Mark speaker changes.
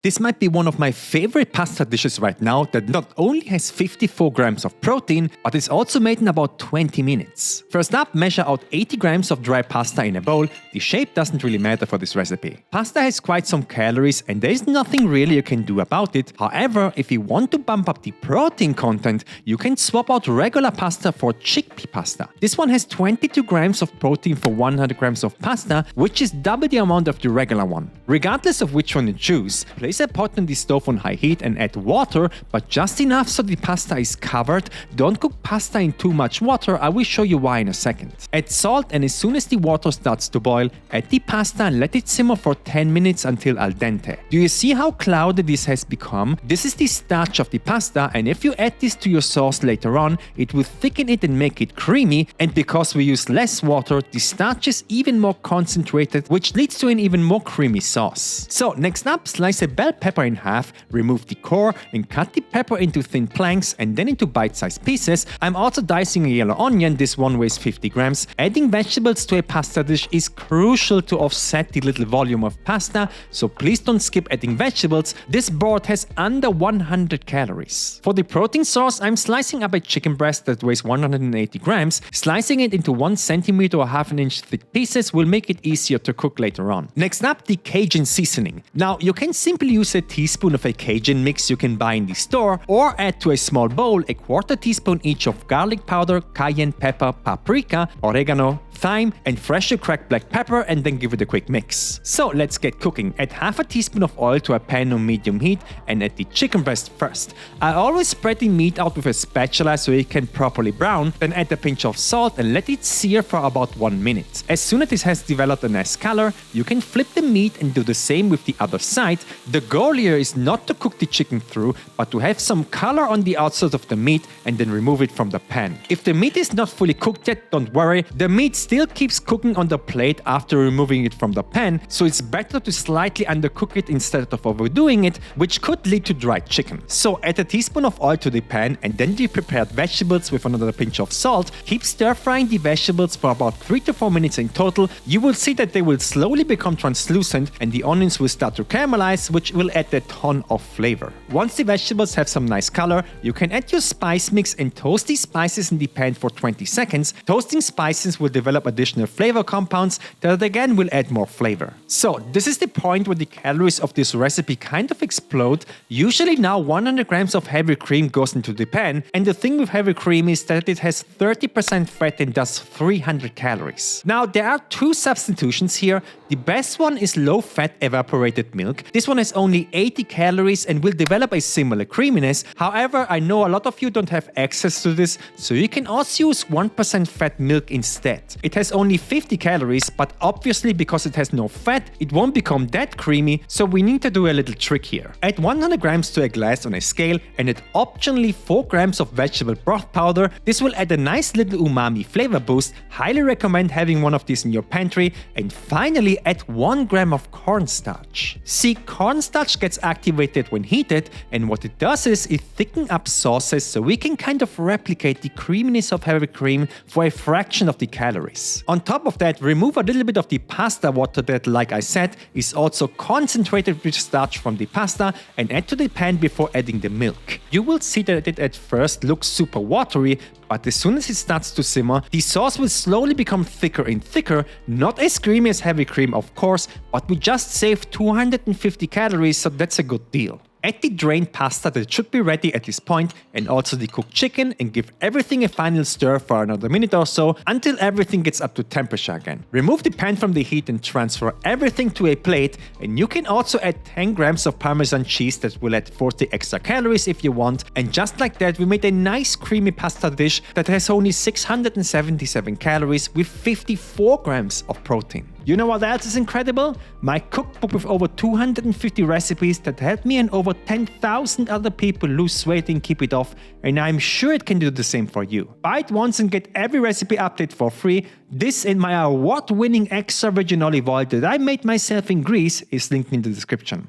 Speaker 1: This might be one of my favorite pasta dishes right now that not only has 54 grams of protein, but is also made in about 20 minutes. First up, measure out 80 grams of dry pasta in a bowl. The shape doesn't really matter for this recipe. Pasta has quite some calories and there is nothing really you can do about it. However, if you want to bump up the protein content, you can swap out regular pasta for chickpea pasta. This one has 22 grams of protein for 100 grams of pasta, which is double the amount of the regular one. Regardless of which one you choose, place a pot on the stove on high heat and add water, but just enough so the pasta is covered. Don't cook pasta in too much water, I will show you why in a second. Add salt, and as soon as the water starts to boil, add the pasta and let it simmer for 10 minutes until al dente. Do you see how cloudy this has become? This is the starch of the pasta, and if you add this to your sauce later on, it will thicken it and make it creamy, and because we use less water, the starch is even more concentrated, which leads to an even more creamy sauce. So next up, slice a bell pepper in half, remove the core and cut the pepper into thin planks and then into bite-sized pieces. I'm also dicing a yellow onion, this one weighs 50 grams. Adding vegetables to a pasta dish is crucial to offset the little volume of pasta, so please don't skip adding vegetables. This broth has under 100 calories. For the protein source, I'm slicing up a chicken breast that weighs 180 grams. Slicing it into 1 centimeter or half an inch thick pieces will make it easier to cook later on. Next up, the Cajun seasoning. Now, you can simply use a teaspoon of a Cajun mix you can buy in the store, or add to a small bowl a quarter teaspoon each of garlic powder, cayenne pepper, paprika, oregano, thyme, and freshly cracked black pepper, and then give it a quick mix. So let's get cooking. Add half a teaspoon of oil to a pan on medium heat and add the chicken breast first. I always spread the meat out with a spatula so it can properly brown, then add a pinch of salt and let it sear for about 1 minute. As soon as it has developed a nice color, you can flip the meat and do the same with the other side. The goal here is not to cook the chicken through, but to have some color on the outside of the meat and then remove it from the pan. If the meat is not fully cooked yet, don't worry, the meat still keeps cooking on the plate after removing it from the pan, so it's better to slightly undercook it instead of overdoing it, which could lead to dried chicken. So add a teaspoon of oil to the pan and then the prepared vegetables with another pinch of salt. Keep stir frying the vegetables for about 3 to 4 minutes in total. You will see that they will slowly become translucent and the onions will start to caramelize, which will add a ton of flavor. Once the vegetables have some nice color, you can add your spice mix and toast these spices in the pan for 20 seconds. Toasting spices will develop additional flavor compounds that again will add more flavor. So this is the point where the calories of this recipe kind of explode. Usually now 100 grams of heavy cream goes into the pan, and the thing with heavy cream is that it has 30% fat and thus 300 calories. Now there are two substitutions here. The best one is low-fat evaporated milk. This one has only 80 calories and will develop a similar creaminess. However, I know a lot of you don't have access to this, so you can also use 1% fat milk instead. It has only 50 calories, but obviously because it has no fat, it won't become that creamy, so we need to do a little trick here. Add 100 grams to a glass on a scale and add optionally 4 grams of vegetable broth powder. This will add a nice little umami flavor boost. Highly recommend having one of these in your pantry. And finally, add 1 gram of cornstarch. See, cornstarch gets activated when heated, and what it does is it thickens up sauces so we can kind of replicate the creaminess of heavy cream for a fraction of the calories. On top of that, remove a little bit of the pasta water that, like I said, is also concentrated with starch from the pasta, and add to the pan before adding the milk. You will see that it at first looks super watery, but as soon as it starts to simmer, the sauce will slowly become thicker and thicker. Not as creamy as heavy cream, of course, but we just saved 250 calories, so that's a good deal. Add the drained pasta that should be ready at this point, and also the cooked chicken, and give everything a final stir for another minute or so until everything gets up to temperature again. Remove the pan from the heat and transfer everything to a plate, and you can also add 10 grams of Parmesan cheese that will add 40 extra calories if you want. And just like that, we made a nice creamy pasta dish that has only 677 calories with 54 grams of protein. You know what else is incredible? My cookbook with over 250 recipes that helped me and over 10,000 other people lose weight and keep it off, and I'm sure it can do the same for you. Buy it once and get every recipe update for free. This and my award-winning extra virgin olive oil that I made myself in Greece is linked in the description.